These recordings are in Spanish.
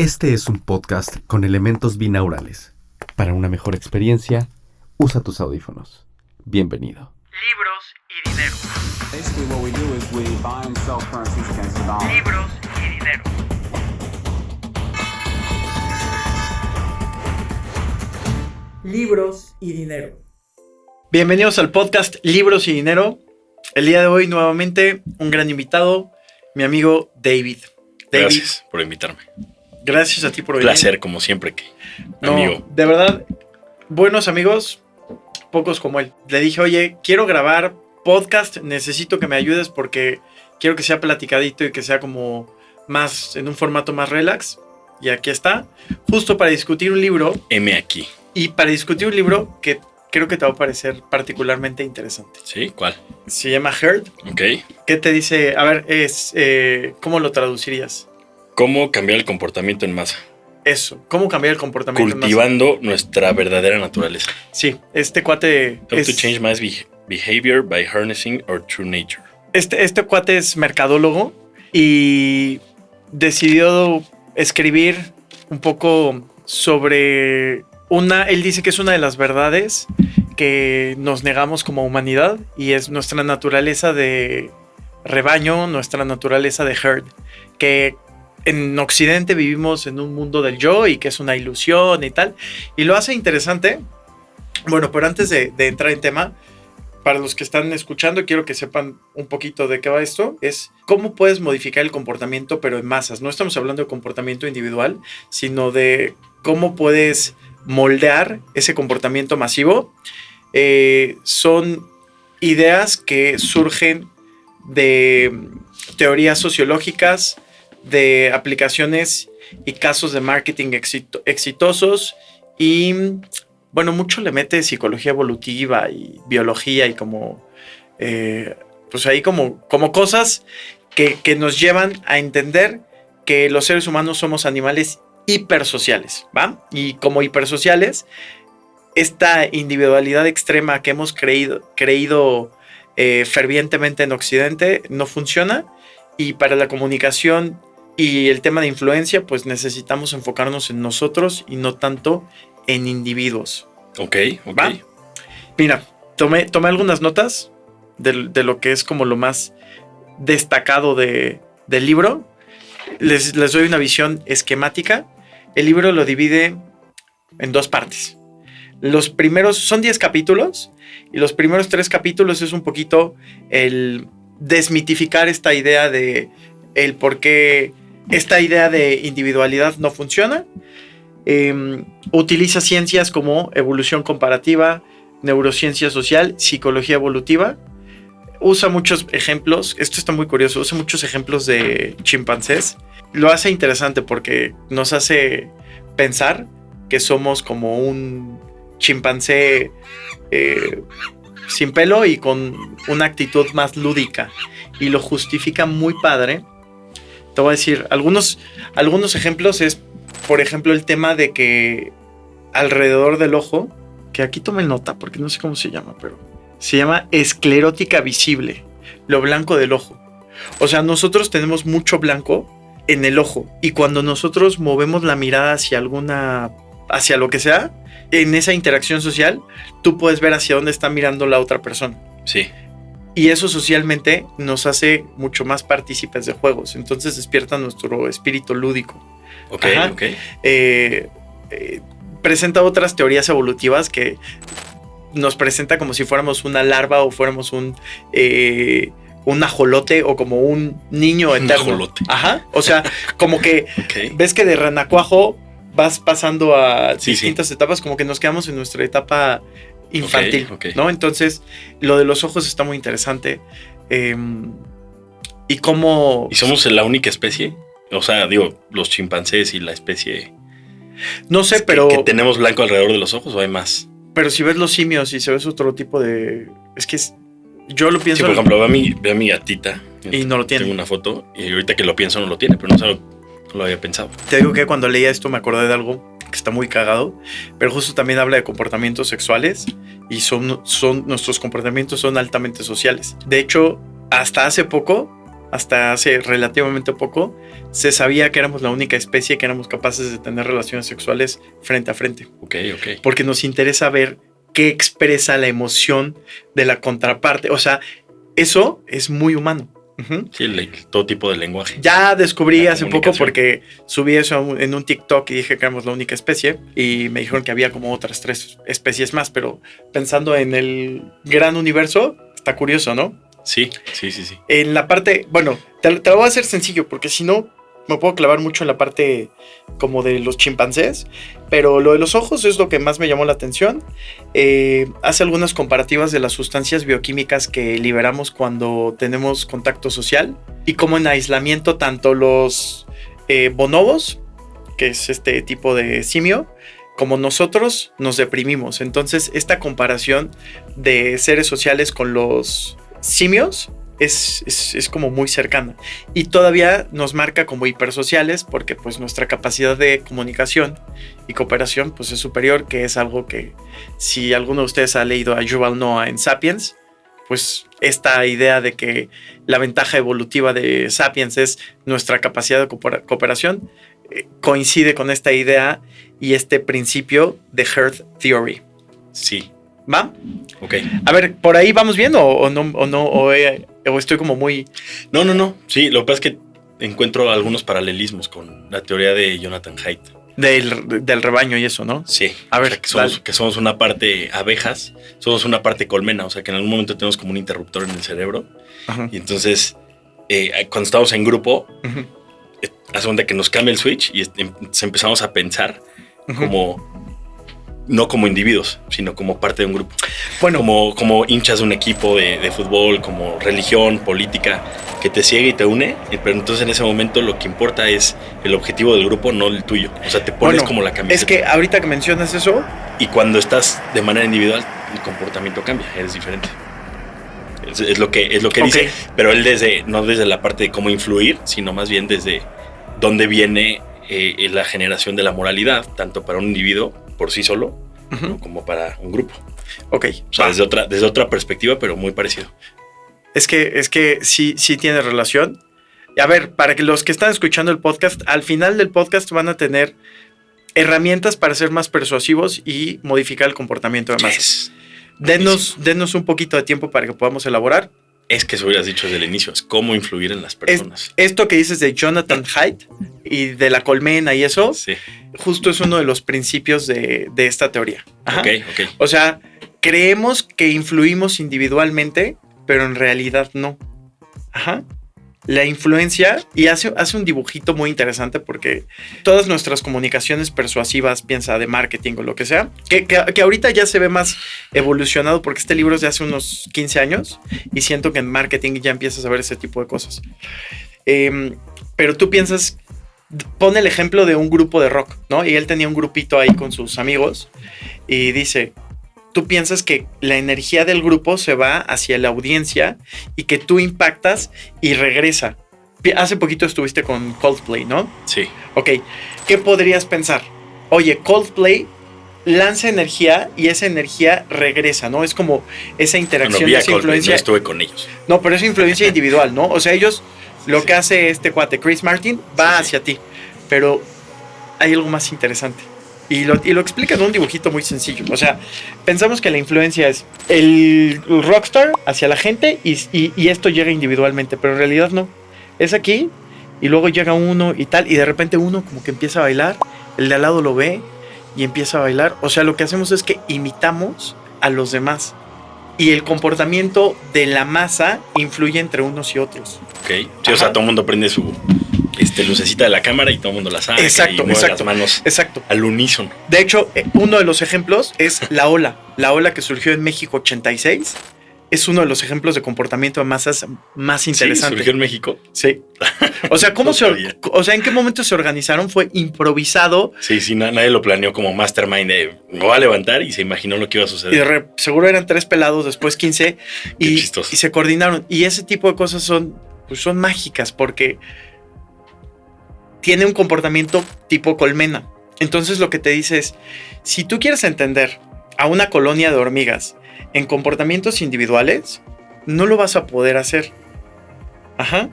Este es un podcast con elementos binaurales. Para una mejor experiencia, usa tus audífonos. Bienvenido. Libros y dinero. Basically what we do is we buy and sell currencies against the dollar. Libros y dinero. Libros y dinero. Bienvenidos al podcast Libros y Dinero. El día de hoy nuevamente un gran invitado, mi amigo David. Gracias por invitarme. Gracias a ti por venir. Placer, como siempre, amigo. De verdad, buenos amigos, pocos como él. Le dije, oye, quiero grabar podcast, necesito que me ayudes porque quiero que sea platicadito y que sea como más, en un formato más relax. Y aquí está, justo para discutir un libro. M aquí. Y para discutir un libro que creo que te va a parecer particularmente interesante. ¿Sí? ¿Cuál? Se llama Herd. Ok. ¿Qué te dice? A ver, ¿cómo lo traducirías? ¿Cómo cambiar el comportamiento en masa? Eso, ¿cómo cambiar el comportamiento? Cultivando nuestra verdadera naturaleza. Sí, este cuate How to change my behavior by harnessing our true nature. Este cuate es mercadólogo y decidió escribir un poco sobre él dice que es una de las verdades que nos negamos como humanidad y es nuestra naturaleza de rebaño, nuestra naturaleza de herd, que en Occidente vivimos en un mundo del yo y que es una ilusión y tal, y lo hace interesante. Bueno, pero antes de entrar en tema, para los que están escuchando, quiero que sepan un poquito de qué va esto. Es cómo puedes modificar el comportamiento, pero en masas. No estamos hablando de comportamiento individual, sino de cómo puedes moldear ese comportamiento masivo. Son ideas que surgen de teorías sociológicas, de aplicaciones y casos de marketing exitosos y bueno, mucho le mete psicología evolutiva y biología y como pues ahí como cosas que nos llevan a entender que los seres humanos somos animales hipersociales, ¿va? Y como hipersociales, esta individualidad extrema que hemos creído fervientemente en Occidente no funciona, y para la comunicación y el tema de influencia, pues necesitamos enfocarnos en nosotros y no tanto en individuos. Ok. ¿Va? Mira, tomé algunas notas de lo que es como lo más destacado del libro. Les doy una visión esquemática. El libro lo divide en dos partes. Los primeros son 10 capítulos y los primeros 3 capítulos es un poquito el desmitificar esta idea de el por qué esta idea de individualidad no funciona. Utiliza ciencias como evolución comparativa, neurociencia social, psicología evolutiva. Usa muchos ejemplos, esto está muy curioso, usa muchos ejemplos de chimpancés. Lo hace interesante porque nos hace pensar que somos como un chimpancé sin pelo y con una actitud más lúdica, y lo justifica muy padre. Te voy a decir algunos ejemplos. Es, por ejemplo, el tema de que alrededor del ojo, que aquí tomen nota porque no sé cómo se llama, pero se llama esclerótica visible, lo blanco del ojo. O sea, nosotros tenemos mucho blanco en el ojo, y cuando nosotros movemos la mirada hacia lo que sea, en esa interacción social, tú puedes ver hacia dónde está mirando la otra persona. Sí. Y eso socialmente nos hace mucho más partícipes de juegos. Entonces despierta nuestro espíritu lúdico. Ok, Ajá. ok. Presenta otras teorías evolutivas que nos presenta como si fuéramos una larva o fuéramos un ajolote o como un niño eterno. Un ajolote. Ajá. O sea, como que Okay. ves que de renacuajo vas pasando a Sí, distintas etapas, como que nos quedamos en nuestra etapa infantil, Okay. ¿no? Entonces, lo de los ojos está muy interesante. Y cómo... ¿Y somos la única especie? O sea, digo, los chimpancés y la especie... No sé, ¿Que pero... tenemos blanco alrededor de los ojos o hay más? Pero si ves los simios y se ves otro tipo de... Es que yo lo pienso... Sí, por ejemplo, veo a mi gatita. Y no lo tiene. Tengo una foto y ahorita que lo pienso no lo tiene, pero no lo había pensado. Te digo que cuando leía esto me acordé de algo que está muy cagado, pero justo también habla de comportamientos sexuales y nuestros comportamientos son altamente sociales. De hecho, hasta hace poco hasta hace relativamente poco, se sabía que éramos la única especie que éramos capaces de tener relaciones sexuales frente a frente. Ok. Porque nos interesa ver qué expresa la emoción de la contraparte. O sea, eso es muy humano. Ujú. Sí, todo tipo de lenguaje. Ya descubrí La hace poco comunicación. porque subí eso en un TikTok y dije que éramos la única especie y me dijeron que había como otras 3 especies más, pero pensando en el gran universo, está curioso, ¿no? Sí. En la parte, bueno, te lo voy a hacer sencillo porque si no me puedo clavar mucho en la parte como de los chimpancés, pero lo de los ojos es lo que más me llamó la atención. Hace algunas comparativas de las sustancias bioquímicas que liberamos cuando tenemos contacto social y como en aislamiento tanto los bonobos, que es este tipo de simio, como nosotros nos deprimimos. Entonces esta comparación de seres sociales con los simios es como muy cercana y todavía nos marca como hipersociales porque pues nuestra capacidad de comunicación y cooperación pues es superior, que es algo que si alguno de ustedes ha leído a Yuval Noah en Sapiens, pues esta idea de que la ventaja evolutiva de Sapiens es nuestra capacidad de cooperación coincide con esta idea y este principio de Herd Theory. Sí. ¿Va? Ok. A ver, ¿por ahí vamos bien o no? ¿O estoy como muy...? No. Sí, lo que pasa es que encuentro algunos paralelismos con la teoría de Jonathan Haidt. Del rebaño y eso, ¿no? Sí. A ver, O sea, que somos una parte abejas, somos una parte colmena, o sea, que en algún momento tenemos como un interruptor en el cerebro. Ajá. Y entonces, cuando estamos en grupo, Ujú. hace cuenta que nos cambia el switch y empezamos a pensar Ujú. como... No como individuos, sino como parte de un grupo. Bueno, Como hinchas de un equipo de fútbol, como religión, política, que te ciega y te une. Pero entonces en ese momento lo que importa es el objetivo del grupo, no el tuyo. O sea, te pones bueno, como la camiseta. es que ahorita que mencionas eso, Y cuando estás de manera individual, el comportamiento cambia, eres diferente. Es lo que Ok. dice. Pero él no desde la parte de cómo influir, sino más bien desde dónde viene la generación de la moralidad, tanto para un individuo por sí solo, ujú, ¿no? Como para un grupo. ok. O sea, Va. desde otra perspectiva, pero muy parecido. Es que sí tiene relación. A ver, para que los que están escuchando el podcast, al final del podcast van a tener herramientas para ser más persuasivos y modificar el comportamiento de masas. Yes. Denos un poquito de tiempo para que podamos elaborar. Es que eso hubieras dicho desde el inicio, es cómo influir en las personas. Esto que dices de Jonathan Haidt y de la colmena y eso, Sí, justo es uno de los principios de esta teoría. Ajá. ok. O sea, creemos que influimos individualmente, pero en realidad no. Ajá. La influencia, y hace un dibujito muy interesante porque todas nuestras comunicaciones persuasivas, piensa de marketing o lo que sea, que ahorita ya se ve más evolucionado porque este libro es de hace unos 15 años y siento que en marketing ya empiezas a ver ese tipo de cosas. Pero tú piensas, pone el ejemplo de un grupo de rock, ¿no? Y él tenía un grupito ahí con sus amigos y dice... Tú piensas que la energía del grupo se va hacia la audiencia y que tú impactas y regresa. Hace poquito estuviste con Coldplay, ¿no? Sí. Ok, ¿qué podrías pensar? Oye, Coldplay lanza energía y esa energía regresa, ¿no? Es como esa interacción, Vi a esa Coldplay, influencia. no estuve con ellos. No, pero es influencia individual, ¿no? O sea, ellos, lo Sí. que hace este cuate, Chris Martin, va hacia ti. Pero hay algo más interesante. Y lo explica en un dibujito muy sencillo. O sea, pensamos que la influencia es el rockstar hacia la gente y esto llega individualmente, pero en realidad no. Es aquí y luego llega uno y tal, y de repente uno como que empieza a bailar, el de al lado lo ve y empieza a bailar. O sea, lo que hacemos es que imitamos a los demás. Y el comportamiento de la masa influye entre unos y otros. Ok. Sí, Ajá. o sea, todo el mundo prende su lucecita de la cámara y todo el mundo la saca. Exacto, y mueve exacto. las manos Exacto. al unísono. De hecho, uno de los ejemplos es la ola que surgió en México 86. Es uno de los ejemplos de comportamiento de masas más Sí, interesante. surgió en México. Sí. O sea, No sabía. ¿en qué momento se organizaron? Fue improvisado Sí, nadie lo planeó como mastermind de me voy a levantar y se imaginó lo que iba a y suceder. seguro eran 3 pelados, después 15 Qué y chistoso. se coordinaron. Y ese tipo de cosas son mágicas porque tiene un comportamiento tipo colmena. Entonces lo que te dice es, si tú quieres entender a una colonia de hormigas en comportamientos individuales, no lo vas a poder hacer. Ajá.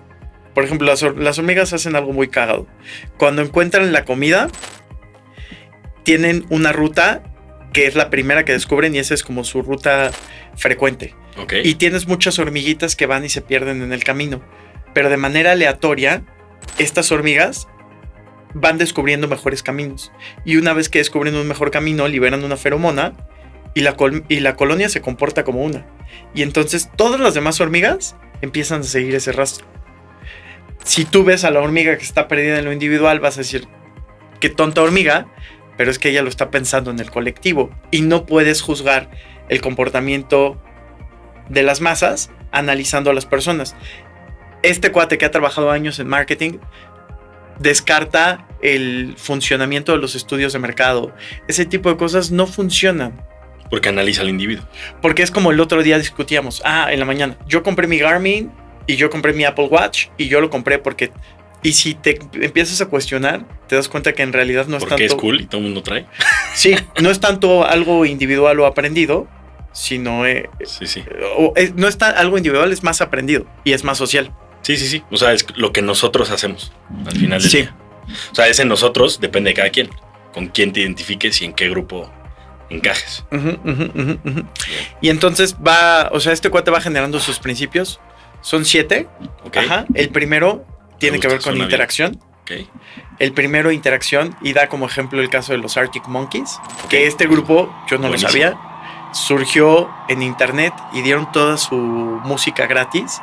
Por ejemplo, las hormigas hacen algo muy cagado. Cuando encuentran la comida, tienen una ruta que es la primera que descubren y esa es como su ruta frecuente. Okay. Y tienes muchas hormiguitas que van y se pierden en el camino. Pero de manera aleatoria, estas hormigas van descubriendo mejores caminos. Y una vez que descubren un mejor camino, liberan una feromona y la colonia se comporta como una. Y entonces todas las demás hormigas empiezan a seguir ese rastro. Si tú ves a la hormiga que está perdida en lo individual, vas a decir, qué tonta hormiga, pero es que ella lo está pensando en el colectivo. Y no puedes juzgar el comportamiento de las masas analizando a las personas. Este cuate que ha trabajado años en marketing descarta el funcionamiento de los estudios de mercado. Ese tipo de cosas no funcionan. Porque analiza al individuo. Porque es como el otro día discutíamos. En la mañana. Yo compré mi Garmin y yo compré mi Apple Watch y yo lo compré porque... Y si te empiezas a cuestionar, te das cuenta que en realidad no es tanto... Porque es cool y todo el mundo trae. Sí, no es tanto algo individual o aprendido, sino... Sí. No es algo individual, es más aprendido y es más social. Sí. O sea, es lo que nosotros hacemos al final del Sí. día. O sea, ese nosotros depende de cada quien. Con quién te identifiques y en qué grupo encajes. Ujú. Y entonces este cuate va generando sus principios. Son 7. Okay. Ajá. El primero tiene Me que gusta, ver con suena interacción. Ok. El primero, interacción, y da como ejemplo el caso de los Arctic Monkeys, que este grupo, yo no Buenísimo. lo sabía, surgió en internet y dieron toda su música gratis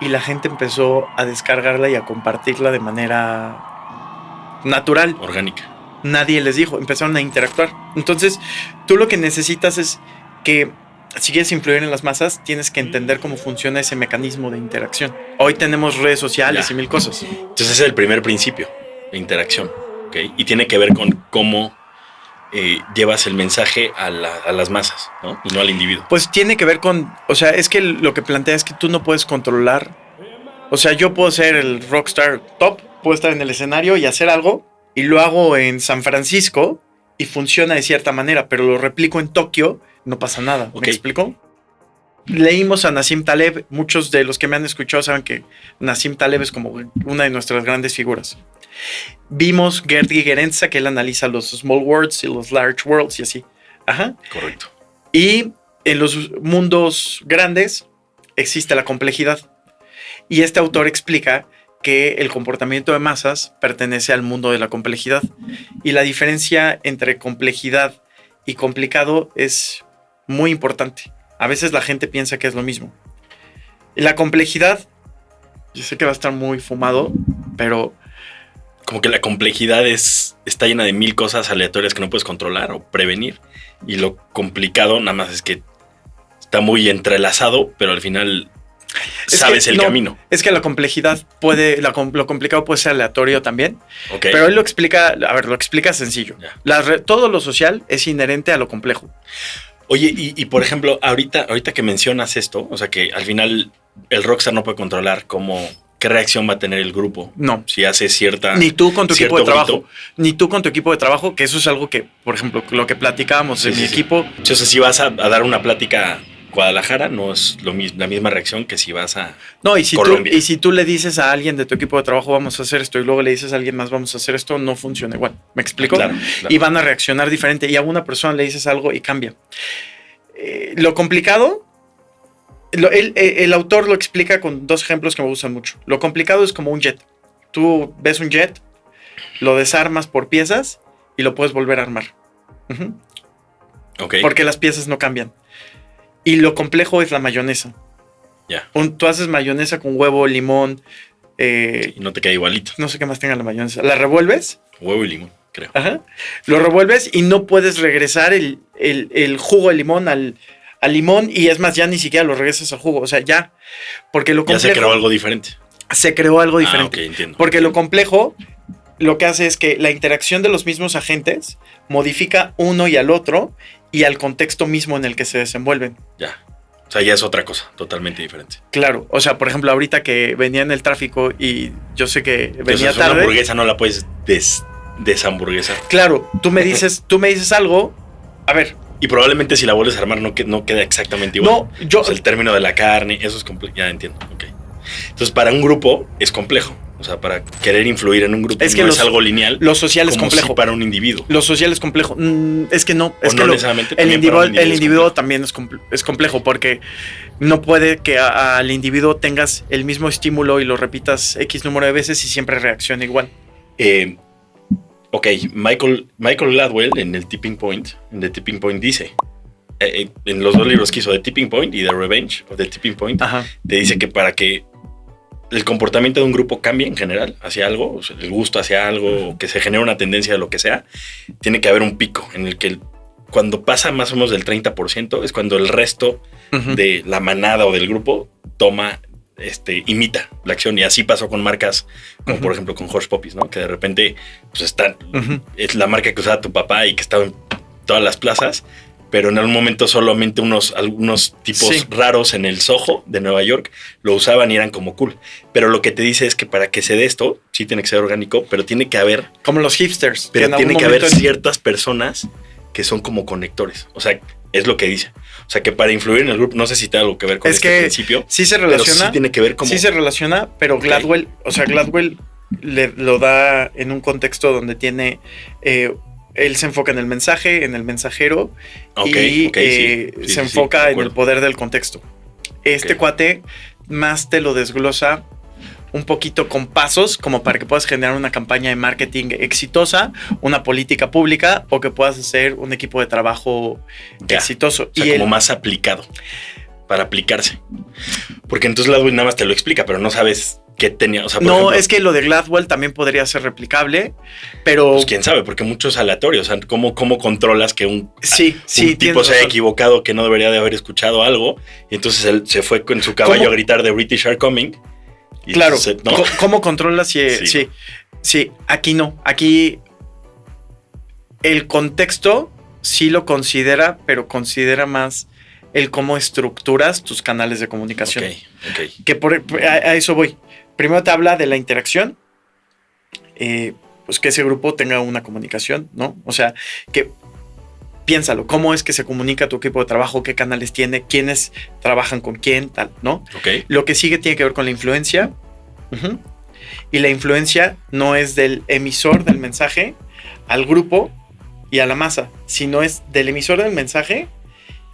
y la gente empezó a descargarla y a compartirla de manera natural. Orgánica. Nadie les dijo, empezaron a interactuar. Entonces, tú lo que necesitas es que si quieres influir en las masas, tienes que entender cómo funciona ese mecanismo de interacción. Hoy tenemos redes sociales Ya. y mil cosas. Entonces ese es el primer principio de interacción. ¿Okay? Y tiene que ver con cómo llevas el mensaje a las masas, ¿no? Y no al individuo. Pues tiene que ver con, es que lo que plantea es que tú no puedes controlar. Yo puedo ser el rockstar top, puedo estar en el escenario y hacer algo, y lo hago en San Francisco y funciona de cierta manera, pero lo replico en Tokio, no pasa nada. ¿Me Ok. explico? Leímos a Nassim Taleb. Muchos de los que me han escuchado saben que Nassim Taleb es como una de nuestras grandes figuras. Vimos Gerd Gigerenzer, que él analiza los small worlds y los large worlds y así. Ajá. Correcto. Y en los mundos grandes existe la complejidad. Y este autor explica que el comportamiento de masas pertenece al mundo de la complejidad. Y la diferencia entre complejidad y complicado es muy importante. A veces la gente piensa que es lo mismo. Y la complejidad, yo sé que va a estar muy fumado, pero... Como que la complejidad está llena de 1000 cosas aleatorias que no puedes controlar o prevenir. Y lo complicado nada más es que está muy entrelazado, pero al final sabes el camino. Es que la complejidad lo complicado puede ser aleatorio también. Okay. Pero él lo explica sencillo. Ya. Todo lo social es inherente a lo complejo. Oye, y por ejemplo, ahorita que mencionas esto, o sea que al final el rockstar no puede controlar qué reacción va a tener el grupo. No. Si hace cierta... Ni tú con tu equipo de cierto trabajo. grito. Ni tú con tu equipo de trabajo, que eso es algo que, por ejemplo, lo que platicábamos Sí, en sí, mi sí. equipo. Entonces, si vas a dar una plática a Guadalajara, no es la misma reacción que si vas a No, y Colombia. si tú le dices a alguien de tu equipo de trabajo, vamos a hacer esto, y luego le dices a alguien más, vamos a hacer esto, no funciona igual. ¿Me explico? Claro. Y van a reaccionar diferente. Y a una persona le dices algo y cambia. Lo complicado, el autor lo explica con 2 ejemplos que me gustan mucho. Lo complicado es como un jet. Tú ves un jet, lo desarmas por piezas y lo puedes volver a armar. Ujú. Ok. Porque las piezas no cambian. Y lo complejo es la mayonesa. Ya. Tú haces mayonesa con huevo, limón, Y no te queda igualito. no sé qué más tenga la mayonesa. La revuelves. Huevo y limón, creo. Ajá. Lo revuelves y no puedes regresar el jugo de limón al limón, y es más, ya ni siquiera lo regresas al jugo. O sea, ya. Porque lo Ya complejo. se creó algo diferente. Se creó algo diferente. Ok, entiendo. Porque lo complejo lo que hace es que la interacción de los mismos agentes modifica uno y al otro y al contexto mismo en el que se desenvuelven. Ya. O sea, ya es otra cosa, totalmente diferente. Claro, o sea, por ejemplo, ahorita que venía en el tráfico y yo sé que venía Entonces, una tarde. hamburguesa no la puedes deshamburguesar. Claro, tú me dices algo. A ver, Y probablemente si la vuelves a armar no queda exactamente igual. no, yo. O sea, el término de la carne, eso es complejo. Ya entiendo. Ok. Entonces, para un grupo es complejo. O sea, para querer influir en un grupo Es que no es algo lineal. Lo social es como complejo. si para un individuo. Lo social es complejo. Es que no. Es O que no necesariamente, el también para un individuo es también es complejo porque no puede que al individuo tengas el mismo estímulo y lo repitas X número de veces y siempre reacciona igual. Ok, Michael Gladwell en The Tipping Point dice, en los dos libros que hizo, The Tipping Point y The Revenge of the Tipping Point, Ajá. te dice que para que el comportamiento de un grupo cambie en general hacia algo, o sea, el gusto hacia algo, que se genere una tendencia de lo que sea, tiene que haber un pico en el que cuando pasa más o menos del 30% es cuando el resto de la manada o del grupo imita la acción. Y así pasó con marcas como por ejemplo con Hush Puppies, ¿no? Que de repente pues es la marca que usaba tu papá y que estaba en todas las plazas, pero en algún momento solamente algunos tipos raros en el Soho de Nueva York lo usaban y eran como cool. Pero lo que te dice es que para que se dé esto, sí tiene que ser orgánico, pero tiene que haber... Como los hipsters. Pero tiene que haber ciertas personas que son como conectores. O sea, es lo que dice. O sea, que para influir en el grupo, no sé si tiene algo que ver con este principio. Sí se relaciona. Pero sí tiene que ver como... Sí se relaciona, pero Gladwell, Gladwell lo da en un contexto donde tiene... él se enfoca en el mensaje, en el mensajero, se enfoca en el poder del contexto. Cuate más te lo desglosa un poquito con pasos, como para que puedas generar una campaña de marketing exitosa, una política pública, o que puedas hacer un equipo de trabajo exitoso. O sea, como más aplicado, para aplicarse. Porque entonces Gladwell nada más te lo explica, pero no sabes qué tenía. O sea, por ejemplo, es que lo de Gladwell también podría ser replicable, pero... Pues quién sabe, porque mucho es aleatorio. O sea, ¿cómo controlas que un tipo se haya razón. equivocado, que no debería de haber escuchado algo? Y entonces él se fue con su caballo a gritar "The British are coming". Y claro, entonces, ¿no? ¿Cómo controlas si... Sí, aquí no. Aquí el contexto sí lo considera, pero considera más el cómo estructuras tus canales de comunicación. Ok. Que a eso voy. Primero te habla de la interacción, pues que ese grupo tenga una comunicación, ¿no? O sea, que piénsalo, ¿cómo es que se comunica tu equipo de trabajo? ¿Qué canales tiene? ¿Quiénes trabajan con quién? Tal, ¿no? Ok. Lo que sigue tiene que ver con la influencia. Y la influencia no es del emisor del mensaje al grupo y a la masa, sino es del emisor del mensaje,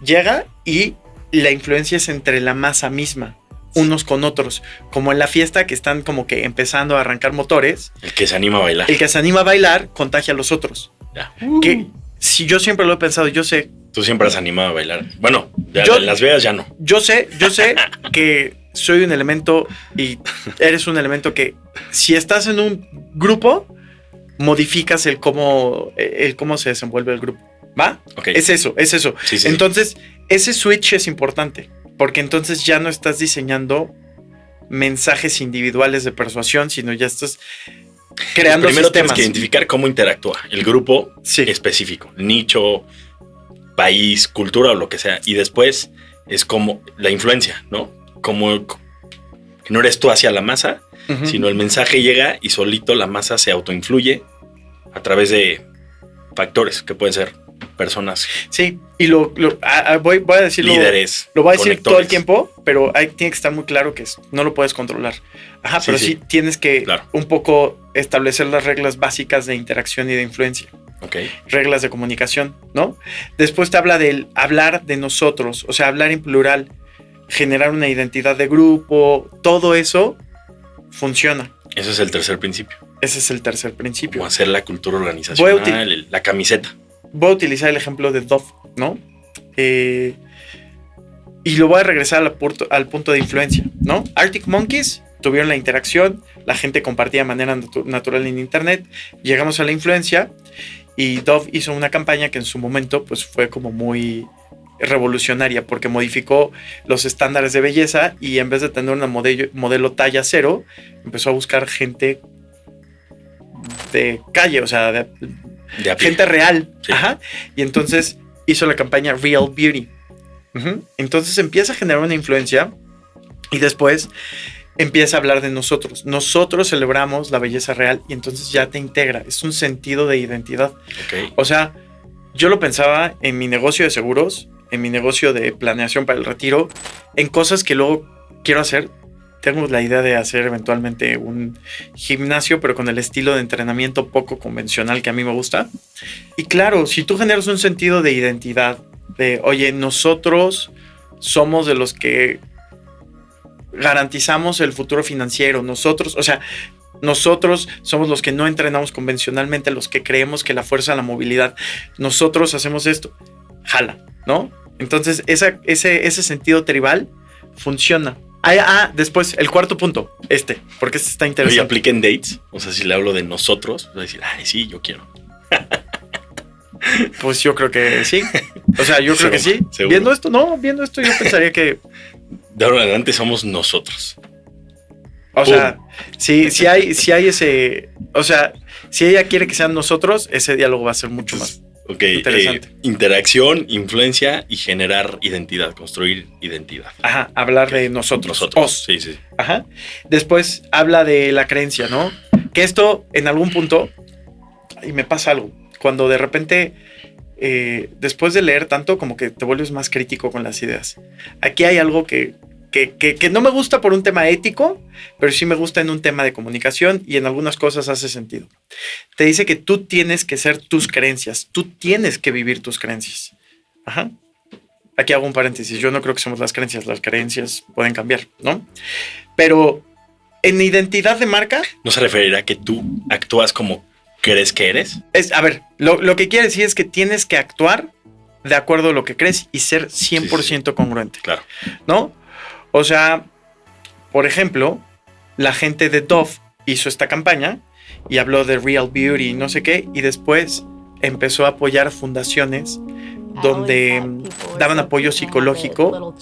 llega y la influencia es entre la masa misma, unos con otros, como en la fiesta que están como que empezando a arrancar motores. El que se anima a bailar. El que se anima a bailar contagia a los otros. Ya. Que si yo siempre lo he pensado, yo sé. Tú siempre has animado a bailar. Bueno, ya Yo- en Las Vegas ya no. Yo sé que soy un elemento y eres un elemento que si estás en un grupo, modificas el cómo se desenvuelve el grupo. ¿Va? Ok. Es eso. Sí. Entonces, ese switch es importante, porque entonces ya no estás diseñando mensajes individuales de persuasión, sino ya estás creando Primero sistemas. tienes que identificar cómo interactúa el grupo Sí. específico, nicho, país, cultura o lo que sea. Y después es como la influencia, ¿no? Como que no eres tú hacia la masa, Ujú. sino el mensaje llega y solito la masa se autoinfluye a través de factores que pueden ser personas, Sí, y voy a decirlo. líderes, Lo voy a decir todo el conectores. tiempo, pero tiene que estar muy claro que no lo puedes controlar. Ajá, Sí, pero sí. sí tienes que Claro. un poco establecer las reglas básicas de interacción y de influencia. Ok. Reglas de comunicación, ¿no? Después te habla del hablar de nosotros, o sea, hablar en plural, generar una identidad de grupo, todo eso funciona. Ese es el tercer principio. Ese es el tercer principio. Como hacer la cultura Voy a organizacional, la camiseta. Voy a utilizar el ejemplo de Dove, ¿no? Y lo voy a regresar al punto de influencia, ¿no? Arctic Monkeys tuvieron la interacción, la gente compartía de manera natural en internet, llegamos a la influencia y Dove hizo una campaña que en su momento pues fue como muy revolucionaria porque modificó los estándares de belleza y en vez de tener una modelo talla 0, empezó a buscar gente de calle, o sea, De a pie. gente real. Sí. Ajá. Y entonces hizo la campaña Real Beauty. Ujú. Entonces empieza a generar una influencia y después empieza a hablar de nosotros. Nosotros celebramos la belleza real y entonces ya te integra. Es un sentido de identidad. Ok. O sea, yo lo pensaba en mi negocio de seguros, en mi negocio de planeación para el retiro, en cosas que luego quiero hacer tengo la idea de hacer eventualmente un gimnasio, pero con el estilo de entrenamiento poco convencional que a mí me gusta. Y claro, si tú generas un sentido de identidad, de, oye, nosotros somos de los que garantizamos el futuro financiero, nosotros somos los que no entrenamos convencionalmente, los que creemos que la fuerza de la movilidad, nosotros hacemos esto, jala, ¿no? Entonces ese sentido tribal funciona. Después, el cuarto punto, porque este está interesante. Oye, apliquen dates. O sea, si le hablo de nosotros, va a decir, ay, sí, yo quiero. Pues yo creo que sí. O sea, yo creo que sí. ¿Seguro? Viendo esto, yo pensaría que. De ahora en adelante somos nosotros. O sea, si hay ese. O sea, si ella quiere que sean nosotros, ese diálogo va a ser mucho más. Ok, interesante. Interacción, influencia y generar identidad, construir identidad. Ajá, hablar de nosotros. Nosotros, sí. Ajá. Después habla de la creencia, ¿no? Que esto, en algún punto, y me pasa algo, cuando de repente, después de leer tanto, como que te vuelves más crítico con las ideas. Aquí hay algo que no me gusta por un tema ético, pero sí me gusta en un tema de comunicación y en algunas cosas hace sentido. Te dice que tú tienes que ser tus creencias, tú tienes que vivir tus creencias. Ajá. Aquí hago un paréntesis, yo no creo que somos las creencias pueden cambiar, ¿no? Pero en identidad de marca... ¿No se referirá a que tú actúas como crees que eres? Lo que quiere decir es que tienes que actuar de acuerdo a lo que crees y ser 100% congruente. Claro. ¿No? O sea, por ejemplo, la gente de Dove hizo esta campaña y habló de Real Beauty y no sé qué, y después empezó a apoyar fundaciones donde daban apoyo psicológico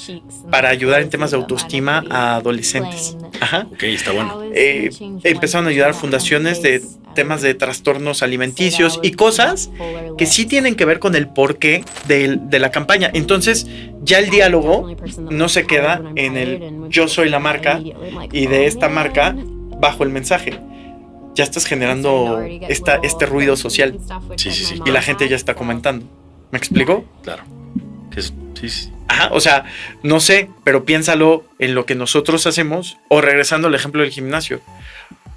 para ayudar en temas de autoestima a adolescentes. Ajá. Ok, está bueno. Empezaron a ayudar fundaciones de temas de trastornos alimenticios y cosas que sí tienen que ver con el porqué de la campaña. Entonces, ya el diálogo no se queda en el yo soy la marca y de esta marca bajo el mensaje. Ya estás generando este ruido social. Sí. Y la gente ya está comentando. ¿Me explico? Claro. Sí. Ajá, o sea, no sé, pero piénsalo en lo que nosotros hacemos o regresando al ejemplo del gimnasio.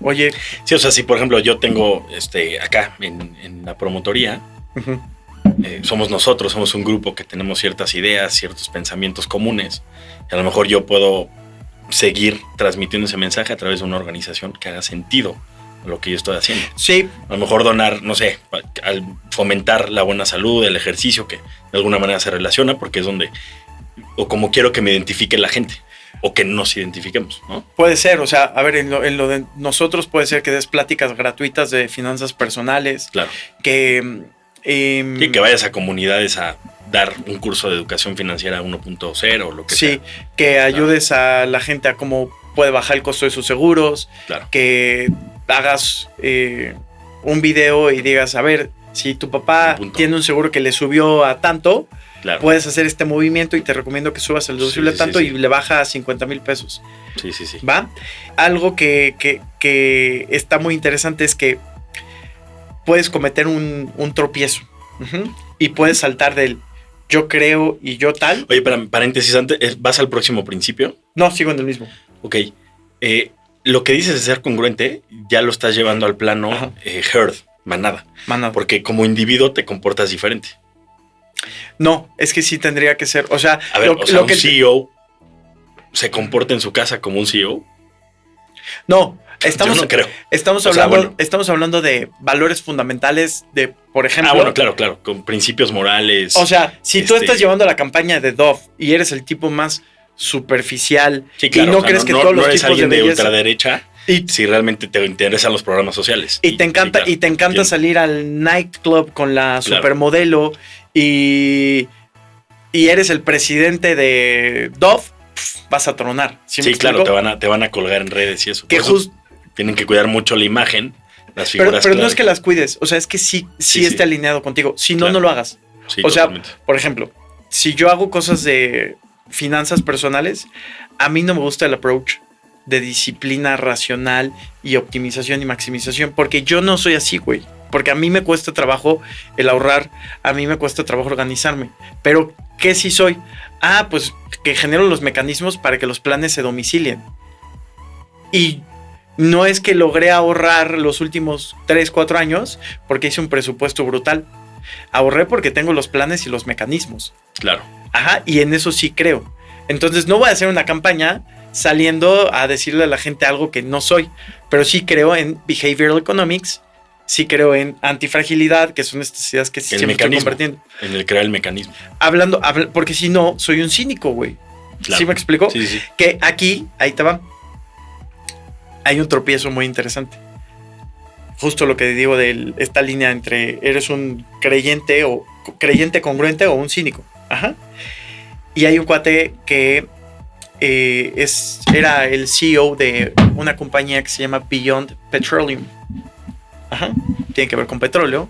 Oye. Sí, o sea, si por ejemplo yo tengo acá en la promotoría, Uh-huh. Somos nosotros, somos un grupo que tenemos ciertas ideas, ciertos pensamientos comunes. Y a lo mejor yo puedo seguir transmitiendo ese mensaje a través de una organización que haga sentido a lo que yo estoy haciendo. Sí. A lo mejor donar, no sé, al fomentar la buena salud, el ejercicio, que de alguna manera se relaciona, porque es donde, o como quiero que me identifique la gente, o que nos identifiquemos, ¿no? Puede ser, o sea, a ver, en lo de nosotros puede ser que des pláticas gratuitas de finanzas personales. Claro. Que vayas a comunidades a dar un curso de educación financiera 1.0 o lo que sea. Sí, que ayudes a la gente a cómo puede bajar el costo de sus seguros. Claro. Que hagas un video y digas, a ver, si tu papá tiene un seguro que le subió a tanto, claro, puedes hacer este movimiento y te recomiendo que subas el deducible a tanto y le baja a 50,000 pesos. Sí. ¿Va? Algo que está muy interesante es que puedes cometer un tropiezo. Uh-huh. Y puedes saltar del yo creo y yo tal. Oye, paréntesis antes, ¿vas al próximo principio? No, sigo en el mismo. Ok. Lo que dices de ser congruente ya lo estás llevando al plano herd, manada. Porque como individuo te comportas diferente. No, es que sí tendría que ser. O sea, a ver, un CEO se comporta en su casa como un CEO. No, yo no creo. Estamos hablando de valores fundamentales de, por ejemplo. Bueno, claro, con principios morales. O sea, si tú estás llevando la campaña de Dove y eres el tipo más superficial sí, claro, y no crees que todos los eres tipos alguien de belleza, ultraderecha si realmente te interesan los programas sociales. Y te encanta salir al nightclub con la supermodelo y eres el presidente de Dove, vas a tronar. Sí, claro, te van a colgar en redes y eso. Que tienen que cuidar mucho la imagen, las figuras. Pero no es que las cuides, o sea, es que sí esté alineado contigo. Si no, no lo hagas. Sí, o sea, totalmente. por ejemplo, si yo hago cosas de finanzas personales, a mí no me gusta el approach de disciplina racional y optimización y maximización, porque yo no soy así, güey. Porque a mí me cuesta trabajo el ahorrar, a mí me cuesta trabajo organizarme. Pero, ¿qué sí soy? Pues que genero los mecanismos para que los planes se domicilien. Y no es que logré ahorrar los últimos 3, 4 años porque hice un presupuesto brutal. Ahorré porque tengo los planes y los mecanismos. Claro. Ajá, y en eso sí creo. Entonces no voy a hacer una campaña saliendo a decirle a la gente algo que no soy, pero sí creo en behavioral economics, sí creo en antifragilidad, que son estas ideas que sí El me estoy mecanismo. compartiendo. En el crear el mecanismo. Porque si no, soy un cínico, güey. Claro. ¿Sí me explico? Sí, sí. Que aquí, ahí te va. Hay un tropiezo muy interesante. Justo lo que digo de esta línea entre eres un creyente o creyente congruente o un cínico. Ajá. Y hay un cuate que era el CEO de una compañía que se llama Beyond Petroleum. Ajá. Tiene que ver con petróleo.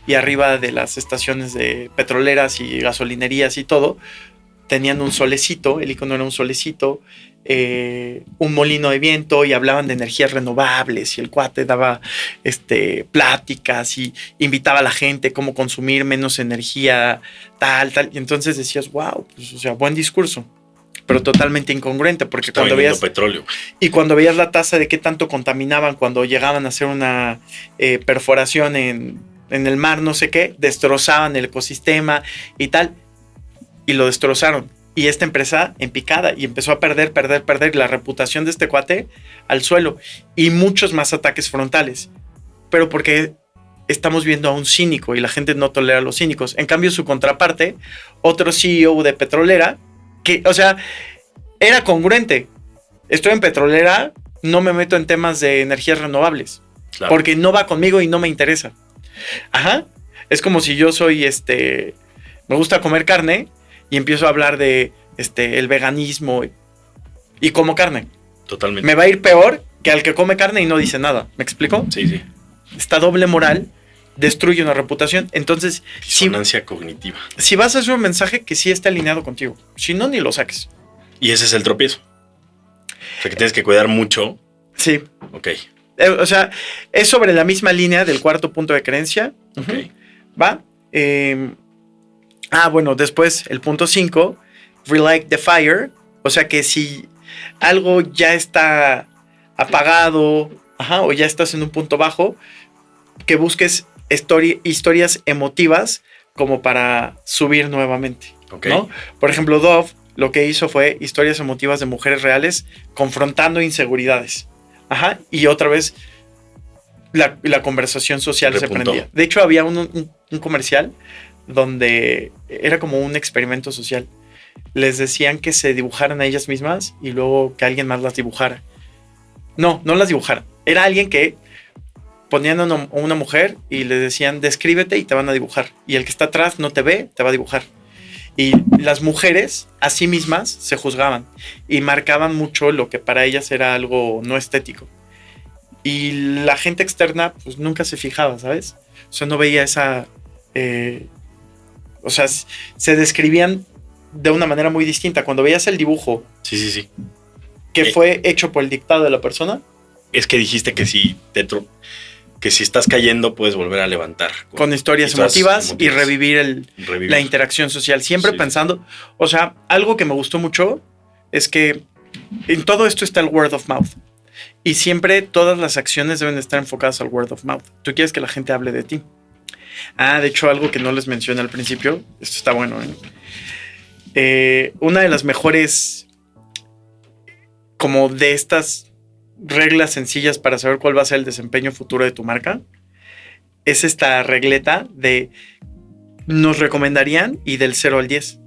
Y arriba de las estaciones de petroleras y gasolinerías y todo, tenían un solecito, el icono era un solecito, un molino de viento, y hablaban de energías renovables, y el cuate daba pláticas y invitaba a la gente cómo consumir menos energía, tal, y entonces decías, wow, pues, o sea, buen discurso, pero totalmente incongruente, porque Está cuando vendiendo veías petróleo. y cuando veías la tasa de qué tanto contaminaban cuando llegaban a hacer una perforación en el mar, no sé qué, destrozaban el ecosistema y tal, y lo destrozaron. Y esta empresa en picada, y empezó a perder la reputación de este cuate al suelo, y muchos más ataques frontales. Pero porque estamos viendo a un cínico y la gente no tolera a los cínicos. En cambio, su contraparte, otro CEO de petrolera, que, o sea, era congruente. Estoy en petrolera, no me meto en temas de energías renovables, Claro. porque no va conmigo y no me interesa. Ajá. Es como si yo soy, me gusta comer carne y empiezo a hablar de el veganismo y como carne. Totalmente. Me va a ir peor que al que come carne y no dice nada. ¿Me explico? Sí, sí. Esta doble moral destruye una reputación. Entonces, Disonancia cognitiva. si vas a hacer un mensaje que sí esté alineado contigo, si no, ni lo saques. Y ese es el tropiezo. O sea, que tienes que cuidar mucho. Sí. Ok. O sea, es sobre la misma línea del cuarto punto de creencia. Ok. ¿Va? Bueno, después el punto 5, relight the fire. O sea que si algo ya está apagado, o ya estás en un punto bajo, que busques historias emotivas como para subir nuevamente. Ok. ¿No? Por ejemplo, Dove lo que hizo fue historias emotivas de mujeres reales confrontando inseguridades. Y otra vez la conversación social se Repuntó. prendía. De hecho, había un comercial donde era como un experimento social. Les decían que se dibujaran a ellas mismas y luego que alguien más las dibujara. No las dibujara. Era alguien que ponían a una mujer y le decían, descríbete y te van a dibujar. Y el que está atrás no te ve, te va a dibujar. Y las mujeres a sí mismas se juzgaban y marcaban mucho lo que para ellas era algo no estético. Y la gente externa pues nunca se fijaba, ¿sabes? O sea, no veía esa... o sea, se describían de una manera muy distinta. Cuando veías el dibujo Sí. que fue hecho por el dictado de la persona, Es que dijiste que si estás cayendo puedes volver a levantar. con historias emotivas y revivir Revivir. la interacción social. Siempre Sí. pensando... O sea, algo que me gustó mucho es que en todo esto está el word of mouth. Y siempre todas las acciones deben estar enfocadas al word of mouth. Tú quieres que la gente hable de ti. De hecho, algo que no les mencioné al principio, esto está bueno, una de las mejores, como de estas reglas sencillas para saber cuál va a ser el desempeño futuro de tu marca, es esta regleta de nos recomendarían y del 0 al 10.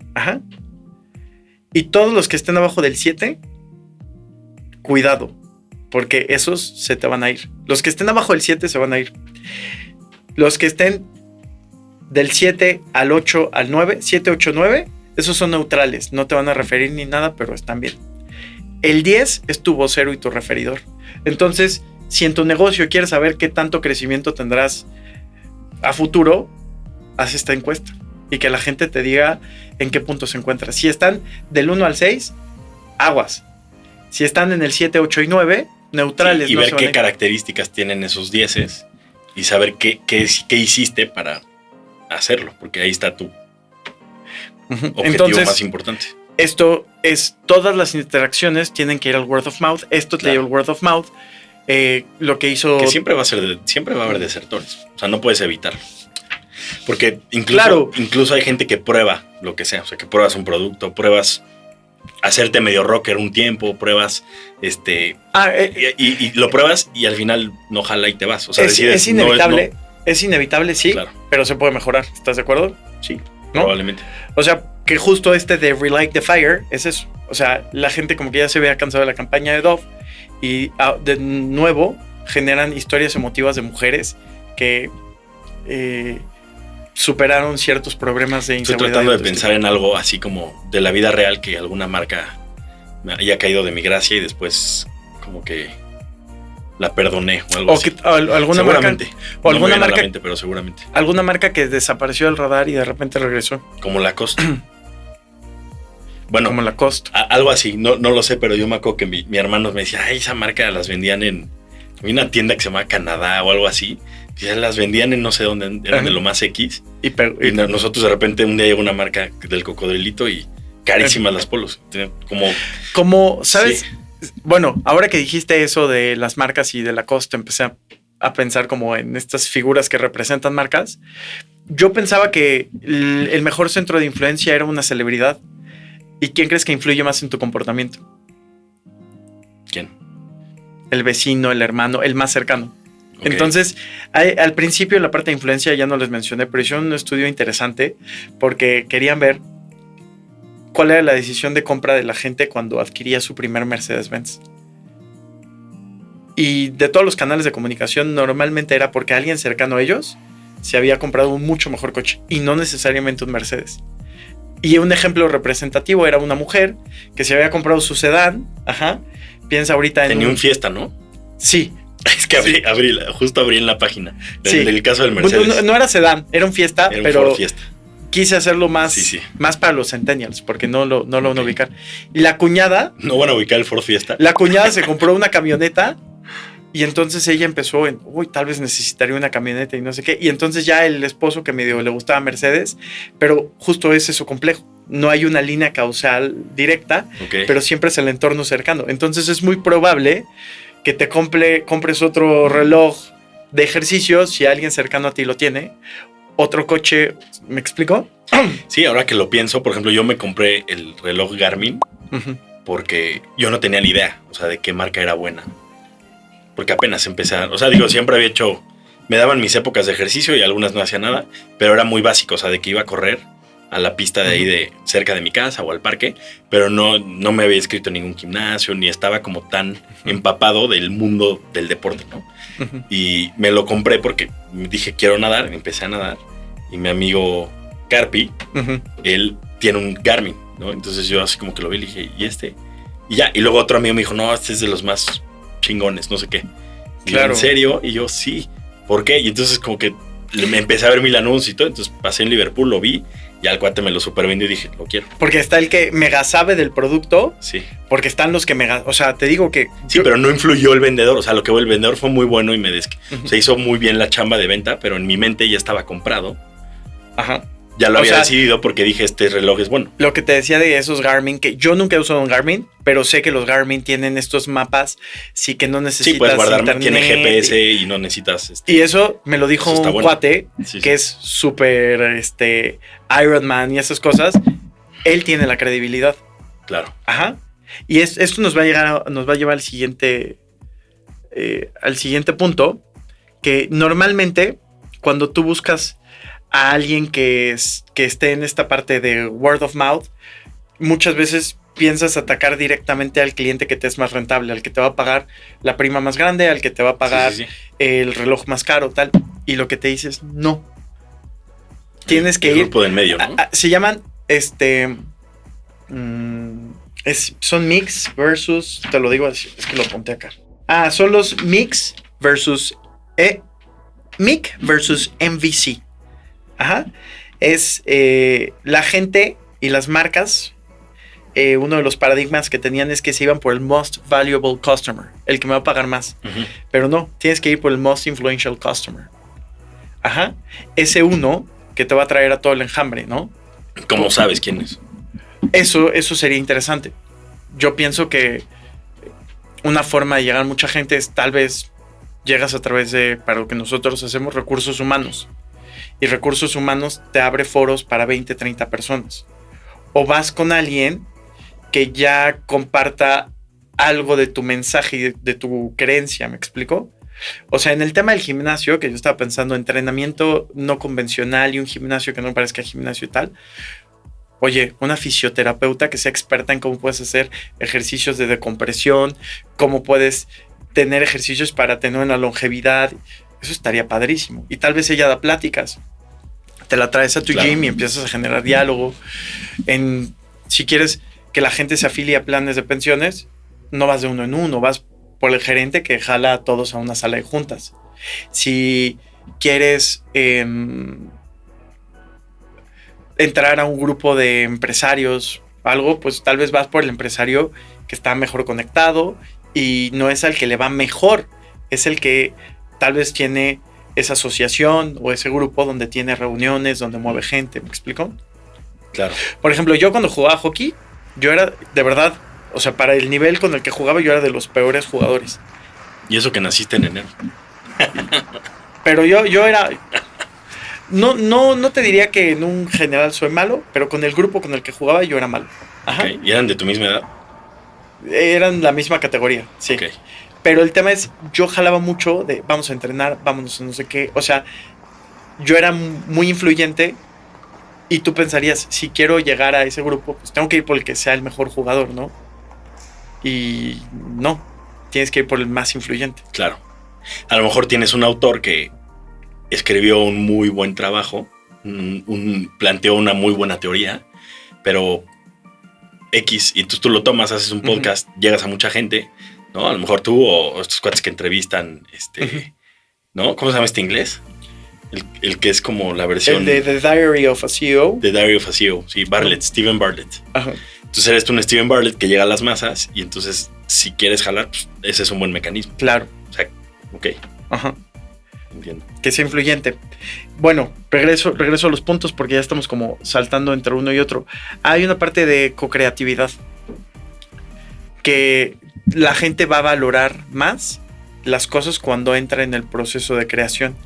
Y todos los que estén abajo del 7, cuidado, porque esos se te van a ir. Los que estén abajo del 7 se van a ir. Los que estén del 7 al 8 al 9, 7, 8, 9, esos son neutrales, no te van a referir ni nada, pero están bien. El 10 es tu vocero y tu referidor. Entonces, si en tu negocio quieres saber qué tanto crecimiento tendrás a futuro, haz esta encuesta y que la gente te diga en qué punto se encuentra. Si están del 1 al 6, aguas. Si están en el 7, 8 y 9, neutrales. Y no ver se van a qué ir. características tienen esos 10 y saber qué hiciste para hacerlo, porque ahí está tu objetivo Entonces, más importante. Esto es, todas las interacciones tienen que ir al word of mouth. Esto te dio el word of mouth. Lo que hizo... Que siempre va a haber desertores. O sea, no puedes evitarlo. Porque incluso hay gente que prueba lo que sea. O sea, que pruebas un producto, pruebas hacerte medio rocker un tiempo, pruebas y lo pruebas y al final no jala y te vas. O sea, es inevitable. Es inevitable, sí, claro. Pero se puede mejorar. ¿Estás de acuerdo? Sí, ¿no? Probablemente. O sea, que justo de Relight the Fire es eso. O sea, la gente como que ya se había cansado de la campaña de Dove y de nuevo generan historias emotivas de mujeres que superaron ciertos problemas de inseguridad. Estoy tratando de pensar en algo así como de la vida real, que alguna marca me haya caído de mi gracia y después como que la perdoné o algo así. Alguna seguramente. Marca, o no alguna me marca, a la mente, pero seguramente. Alguna marca que desapareció del radar y de repente regresó. Como Lacoste. Bueno, como Lacoste. Algo así, no lo sé, pero yo me acuerdo que mi hermano me decía, ay, esa marca las vendían en una tienda que se llama Canadá o algo así. Y ya las vendían en no sé dónde, eran de lo más X. Y nosotros de repente un día llegó una marca del cocodrilito y carísimas las polos. Como, ¿sabes? Sí. Bueno, ahora que dijiste eso de las marcas y de Lacoste, empecé a pensar como en estas figuras que representan marcas. Yo pensaba que el mejor centro de influencia era una celebridad. ¿Y quién crees que influye más en tu comportamiento? ¿Quién? El vecino, el hermano, el más cercano. Okay. Entonces, al principio la parte de influencia ya no les mencioné, pero hicieron un estudio interesante porque querían ver cuál era la decisión de compra de la gente cuando adquiría su primer Mercedes-Benz. Y de todos los canales de comunicación, normalmente era porque alguien cercano a ellos se había comprado un mucho mejor coche y no necesariamente un Mercedes. Y un ejemplo representativo era una mujer que se había comprado su sedán. Ajá. Piensa ahorita en. Tenía un Fiesta, ¿no? Sí. Es que justo abrí en la página del caso del Mercedes. Bueno, no era sedán, era un Fiesta, era un pero Ford Fiesta. Quise hacerlo más para los centennials, porque no lo van a ubicar. Y la cuñada. No van a ubicar el Ford Fiesta. La cuñada se compró una camioneta y entonces ella empezó tal vez necesitaría una camioneta y no sé qué. Y entonces ya el esposo que medio le gustaba Mercedes, pero justo ese es su complejo. No hay una línea causal directa, pero siempre es el entorno cercano. Entonces es muy probable que te compres otro reloj de ejercicio si alguien cercano a ti lo tiene. Otro coche, ¿me explico? Sí, ahora que lo pienso, por ejemplo, yo me compré el reloj Garmin porque yo no tenía ni idea, o sea, de qué marca era buena. Porque apenas empecé siempre había hecho, me daban mis épocas de ejercicio y algunas no hacía nada, pero era muy básico, o sea, de que iba a correr a la pista de ahí de cerca de mi casa o al parque, pero no me había inscrito en ningún gimnasio, ni estaba como tan empapado del mundo del deporte, ¿no? Y me lo compré porque dije, quiero nadar, empecé a nadar, y mi amigo Carpi, él tiene un Garmin, ¿no? Entonces yo así como que lo vi y le dije, ¿y este? Y ya, y luego otro amigo me dijo, no, este es de los más chingones, no sé qué. Claro. ¿En serio? Y yo, sí. ¿Por qué? Y entonces como que me empecé a ver mil anuncios y todo, entonces pasé en Liverpool, lo vi, y al cuate me lo supervendió y dije, lo quiero. Porque está el que mega sabe del producto. Sí. Porque están los que mega... O sea, te digo que... Sí, pero no influyó el vendedor. O sea, lo que el vendedor fue muy bueno y se hizo muy bien la chamba de venta, pero en mi mente ya estaba comprado. Ajá. Ya lo había decidido porque dije, este reloj es bueno. Lo que te decía de esos Garmin, que yo nunca he usado un Garmin, pero sé que los Garmin tienen estos mapas, sí que no necesitas. Sí, puedes guardar, internet, tiene GPS y no necesitas. Y eso me lo dijo un cuate que es súper Iron Man y esas cosas. Él tiene la credibilidad. Claro. Ajá. Y esto nos va a llevar al siguiente punto, que normalmente cuando tú buscas a alguien que esté en esta parte de word of mouth, muchas veces piensas atacar directamente al cliente que te es más rentable, al que te va a pagar la prima más grande, al que te va a pagar el reloj más caro, tal. Y lo que te dices, no. Tienes que ir... El grupo del medio, ¿no? Se llaman, son mix versus, te lo digo así, es que lo apunté acá. Son los mix versus MIC versus MVC. Ajá. Es la gente y las marcas. Uno de los paradigmas que tenían es que se iban por el most valuable customer, el que me va a pagar más. Pero no, tienes que ir por el most influential customer. Ajá. Ese uno que te va a traer a todo el enjambre, ¿no? ¿Cómo sabes quién es? Eso sería interesante. Yo pienso que una forma de llegar a mucha gente es tal vez llegas a través de, para lo que nosotros hacemos, recursos humanos. Y recursos humanos te abre foros para 20, 30 personas. O vas con alguien que ya comparta algo de tu mensaje y de tu creencia, ¿me explico? O sea, en el tema del gimnasio, que yo estaba pensando, entrenamiento no convencional y un gimnasio que no parezca gimnasio y tal. Oye, una fisioterapeuta que sea experta en cómo puedes hacer ejercicios de decompresión, cómo puedes tener ejercicios para tener una longevidad. Eso estaría padrísimo. Y tal vez ella da pláticas. Te la traes a tu gym y empiezas a generar diálogo. Si quieres que la gente se afilie a planes de pensiones, no vas de uno en uno, vas por el gerente que jala a todos a una sala de juntas. Si quieres entrar a un grupo de empresarios, algo, pues tal vez vas por el empresario que está mejor conectado y no es al que le va mejor, es el que tal vez tiene esa asociación o ese grupo donde tiene reuniones, donde mueve gente, ¿me explico? Claro. Por ejemplo, yo cuando jugaba hockey, yo era de verdad, o sea, para el nivel con el que jugaba, yo era de los peores jugadores. Y eso que naciste en enero. Pero yo era... No te diría que en un general soy malo, pero con el grupo con el que jugaba yo era malo. Ajá. Okay. ¿Y eran de tu misma edad? Eran la misma categoría, sí. Okay. Pero el tema es, yo jalaba mucho de vamos a entrenar, vámonos a no sé qué. O sea, yo era muy influyente y tú pensarías, si quiero llegar a ese grupo, pues tengo que ir por el que sea el mejor jugador, ¿no? Y no, tienes que ir por el más influyente. Claro. A lo mejor tienes un autor que escribió un muy buen trabajo, planteó una muy buena teoría, pero X, y tú lo tomas, haces un podcast, llegas a mucha gente, ¿no? A lo mejor tú o estos cuates que entrevistan, ¿no? ¿Cómo se llama este inglés? El que es como la versión... El de The Diary of a CEO. The Diary of a CEO, sí, Bartlett, Stephen Bartlett. Ajá. Entonces eres tú un Stephen Bartlett que llega a las masas y entonces si quieres jalar, pues ese es un buen mecanismo. Claro. O sea, ok. Ajá. Entiendo. Que sea influyente. Bueno, regreso a los puntos porque ya estamos como saltando entre uno y otro. Hay una parte de co-creatividad que la gente va a valorar más las cosas cuando entra en el proceso de creación.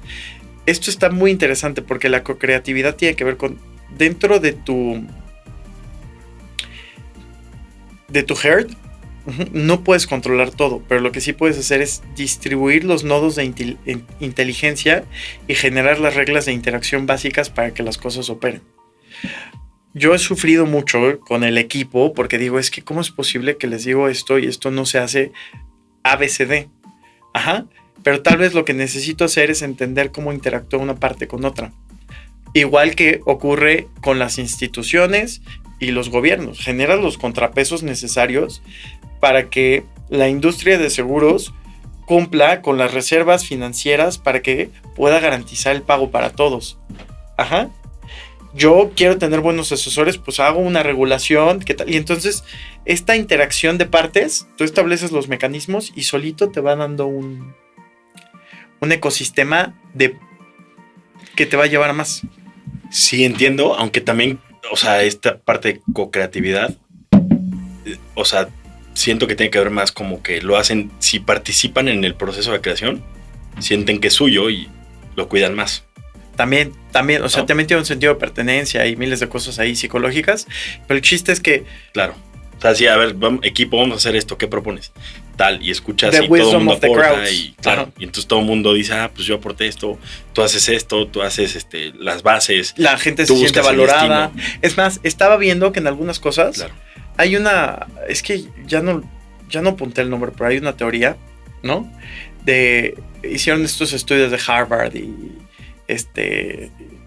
Esto está muy interesante porque la co-creatividad tiene que ver con dentro de tu herd. No puedes controlar todo, pero lo que sí puedes hacer es distribuir los nodos de inteligencia y generar las reglas de interacción básicas para que las cosas operen. Yo he sufrido mucho con el equipo porque digo, es que ¿cómo es posible que les digo esto y esto no se hace ABCD? Ajá, pero tal vez lo que necesito hacer es entender cómo interactúa una parte con otra. Igual que ocurre con las instituciones y los gobiernos. Generan los contrapesos necesarios para que la industria de seguros cumpla con las reservas financieras para que pueda garantizar el pago para todos. Ajá. Yo quiero tener buenos asesores, pues hago una regulación, ¿qué tal? Y entonces esta interacción de partes, tú estableces los mecanismos y solito te va dando un ecosistema que te va a llevar a más. Sí, entiendo, aunque también, o sea, esta parte de co-creatividad, o sea, siento que tiene que ver más como que lo hacen, si participan en el proceso de creación, sienten que es suyo y lo cuidan más. También, o sea, también tiene un sentido de pertenencia y miles de cosas ahí psicológicas, pero el chiste es que... Claro, o sea, sí, a ver, equipo, vamos a hacer esto, ¿qué propones? Tal, y escuchas The y todo el mundo wisdom of the aporta crowds. y claro, Ajá. y entonces todo el mundo dice, pues yo aporté esto, tú haces esto, tú haces las bases. La gente tú se siente buscas el valorada. destino. Es más, estaba viendo que en algunas cosas Claro. hay una... Es que ya no apunté el nombre, pero hay una teoría, ¿no? Hicieron estos estudios de Harvard y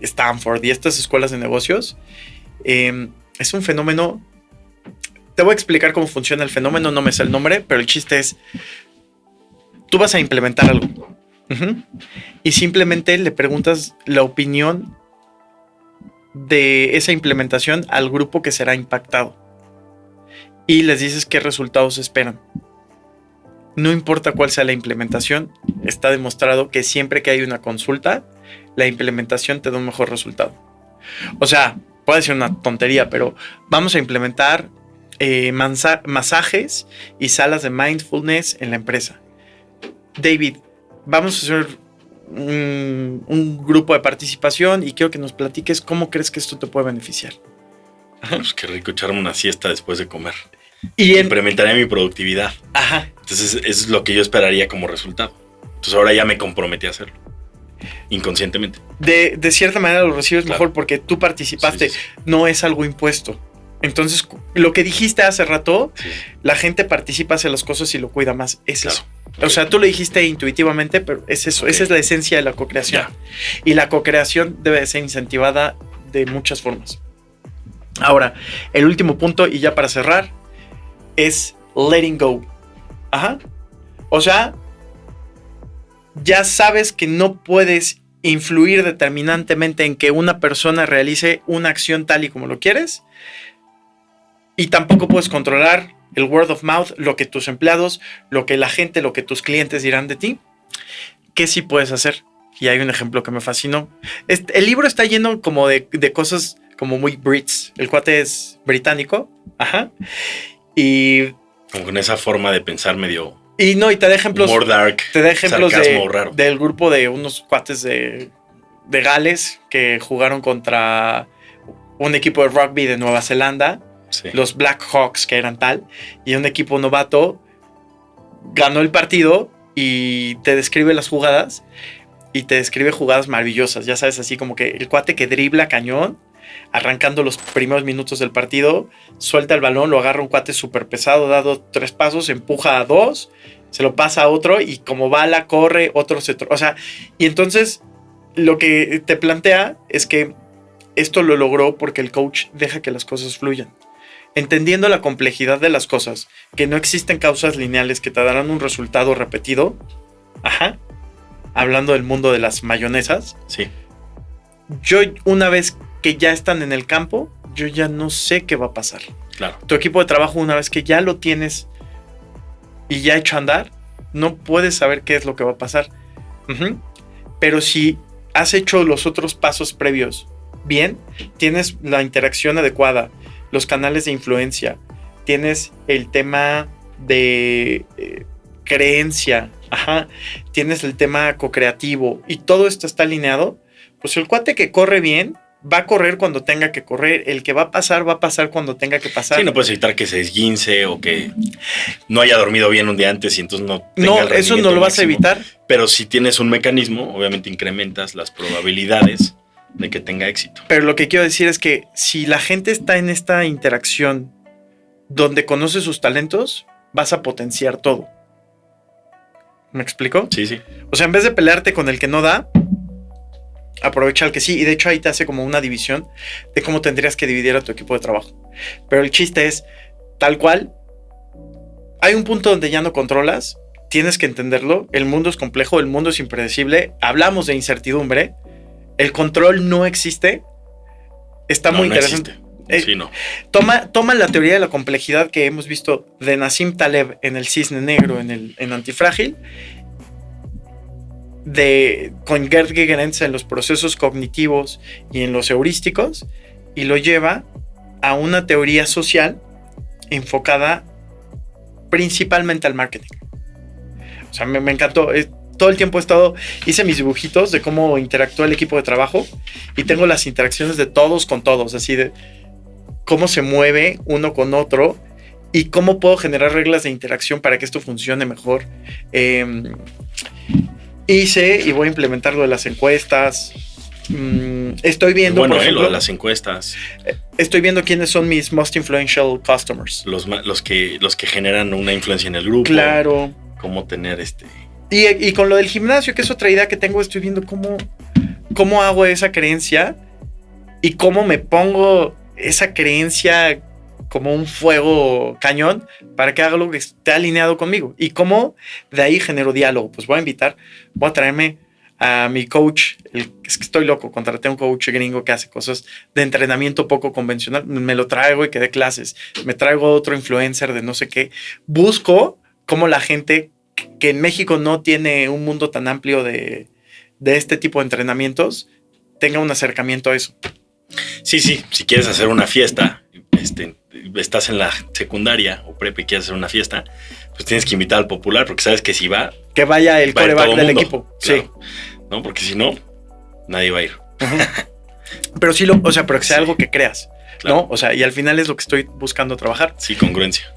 Stanford y estas escuelas de negocios. Es un fenómeno. Te voy a explicar cómo funciona el fenómeno, no me sé el nombre, pero el chiste es, tú vas a implementar algo y simplemente le preguntas la opinión de esa implementación al grupo que será impactado y les dices qué resultados esperan. No importa cuál sea la implementación, está demostrado que siempre que hay una consulta, la implementación te da un mejor resultado. O sea, puede ser una tontería, pero vamos a implementar masajes y salas de mindfulness en la empresa. David, vamos a hacer un grupo de participación y quiero que nos platiques cómo crees que esto te puede beneficiar. Pues qué rico echarme una siesta después de comer. Y incrementaría mi productividad. Ajá. Entonces, eso es lo que yo esperaría como resultado. Entonces, ahora ya me comprometí a hacerlo. Inconscientemente. De cierta manera lo recibes mejor porque tú participaste. Sí. No es algo impuesto. Entonces, lo que dijiste hace rato, la gente participa, hace las cosas y lo cuida más. Es eso. O sea, tú lo dijiste intuitivamente, pero es eso. Esa es la esencia de la co-creación. Y la co-creación debe de ser incentivada de muchas formas. Ahora, el último punto, y ya para cerrar, es letting go. Ajá. O sea, ya sabes que no puedes influir determinantemente en que una persona realice una acción tal y como lo quieres. Y tampoco puedes controlar el word of mouth, lo que tus empleados, lo que la gente, lo que tus clientes dirán de ti. ¿Qué sí puedes hacer? Y hay un ejemplo que me fascinó. El libro está lleno como de cosas como muy Brits. El cuate es británico. Ajá. Y como con esa forma de pensar medio... Y no, y te da ejemplos... Humor dark. Te da ejemplos raro. del grupo de unos cuates de Gales que jugaron contra un equipo de rugby de Nueva Zelanda. Sí. Los Black Hawks, que eran tal. Y un equipo novato ganó el partido y te describe las jugadas. Y te describe jugadas maravillosas. Ya sabes, así como que el cuate que dribla cañón, arrancando los primeros minutos del partido, suelta el balón, lo agarra un cuate súper pesado, da 3 pasos, empuja a 2, se lo pasa a otro y como bala corre, otro se... O sea, y entonces lo que te plantea es que esto lo logró porque el coach deja que las cosas fluyan. Entendiendo la complejidad de las cosas, que no existen causas lineales que te darán un resultado repetido. Ajá. Hablando del mundo de las mayonesas. Sí. Yo, una vez que ya están en el campo, yo ya no sé qué va a pasar. Claro. Tu equipo de trabajo, una vez que ya lo tienes y ya hecho andar, no puedes saber qué es lo que va a pasar. Uh-huh. Pero si has hecho los otros pasos previos bien, tienes la interacción adecuada, los canales de influencia, tienes el tema de creencia, ajá, tienes el tema co-creativo y todo esto está alineado, pues el cuate que corre bien va a correr cuando tenga que correr. El que va a pasar cuando tenga que pasar. Sí, no puedes evitar que se esguince o que no haya dormido bien un día antes y entonces no tenga el eso no lo vas a evitar. Pero si tienes un mecanismo, obviamente incrementas las probabilidades de que tenga éxito. Pero lo que quiero decir es que si la gente está en esta interacción donde conoce sus talentos, vas a potenciar todo. ¿Me explico? Sí, sí. O sea, en vez de pelearte con el que no da, aprovecha el que sí. Y de hecho ahí te hace como una división de cómo tendrías que dividir a tu equipo de trabajo. Pero el chiste es, tal cual, hay un punto donde ya no controlas, tienes que entenderlo, el mundo es complejo, el mundo es impredecible, hablamos de incertidumbre, el control no existe, está muy interesante. Sí, no. Toma la teoría de la complejidad que hemos visto de Nassim Taleb en El Cisne Negro, en Antifrágil, con Gerd Gigerenzer en los procesos cognitivos y en los heurísticos, y lo lleva a una teoría social enfocada principalmente al marketing. O sea, me encantó. Todo el tiempo hice mis dibujitos de cómo interactúa el equipo de trabajo y tengo las interacciones de todos con todos, así de cómo se mueve uno con otro y cómo puedo generar reglas de interacción para que esto funcione mejor. Hice y voy a implementar lo de las encuestas. Estoy viendo, bueno, por ejemplo, lo de las encuestas. Estoy viendo quiénes son mis most influential customers. Los que generan una influencia en el grupo. Claro. Cómo tener Y con lo del gimnasio, que es otra idea que tengo, estoy viendo cómo hago esa creencia y cómo me pongo esa creencia como un fuego cañón para que haga algo que esté alineado conmigo. Y cómo de ahí genero diálogo. Pues voy a traerme a mi coach. Es que estoy loco, contraté a un coach gringo que hace cosas de entrenamiento poco convencional. Me lo traigo y que dé clases. Me traigo otro influencer de no sé qué. Busco cómo la gente que en México no tiene un mundo tan amplio de este tipo de entrenamientos tenga un acercamiento a eso. Sí, si quieres hacer una fiesta, estás en la secundaria o prepa y quieres hacer una fiesta, pues tienes que invitar al popular porque sabes que si va... Que vaya el va a ir quarterback todo del mundo, equipo. claro, Sí. ¿no? Porque si no, nadie va a ir. Pero sí, pero que sea Sí. algo que creas, Claro. ¿no? O sea, y al final es lo que estoy buscando trabajar. Sí, congruencia.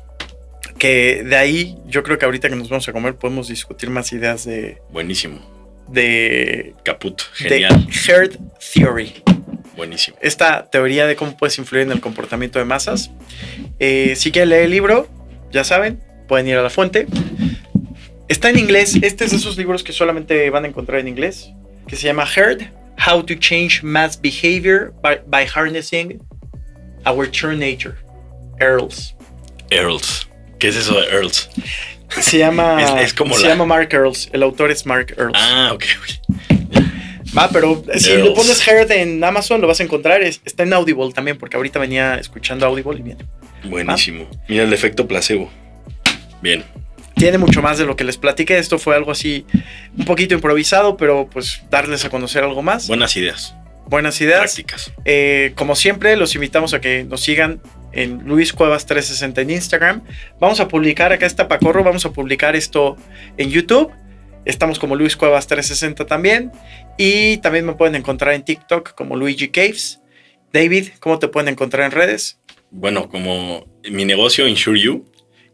Que de ahí, yo creo que ahorita que nos vamos a comer podemos discutir más ideas Buenísimo. de Caput. Genial. herd theory. Buenísimo. Esta teoría de cómo puedes influir en el comportamiento de masas. Si quieren leer el libro, ya saben, pueden ir a la fuente. Está en inglés. Este es de esos libros que solamente van a encontrar en inglés, que se llama Herd: How to Change Mass Behavior by Harnessing Our True Nature. Earls. Earls. ¿Qué es eso de Earls? Se llama, Es como se la- llama Mark Earls. El autor es Mark Earls. Ah, ok. Va, pero si Earls. le pones Herd en Amazon lo vas a encontrar. Está en Audible también, porque ahorita venía escuchando Audible y viene. Buenísimo. Mira el efecto placebo. Bien. Tiene mucho más de lo que les platiqué. Esto fue algo así un poquito improvisado, pero pues darles a conocer algo más. Buenas ideas. Buenas ideas. Prácticas. Como siempre, los invitamos a que nos sigan en Luis Cuevas 360 en Instagram. Vamos a publicar, acá está Pacorro, vamos a publicar esto en YouTube. Estamos como Luis Cuevas 360 también. Y también me pueden encontrar en TikTok como Luigi Caves. David, ¿cómo te pueden encontrar en redes? Bueno, como mi negocio, Insure You.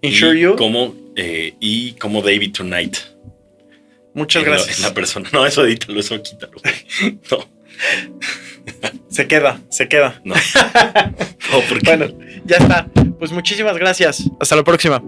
Insure You. Y como David Tonight. Muchas gracias. En la persona. No, eso edítalo, eso quítalo. No, Se queda. no. No, porque Bueno, ya está. Pues muchísimas gracias. Hasta la próxima.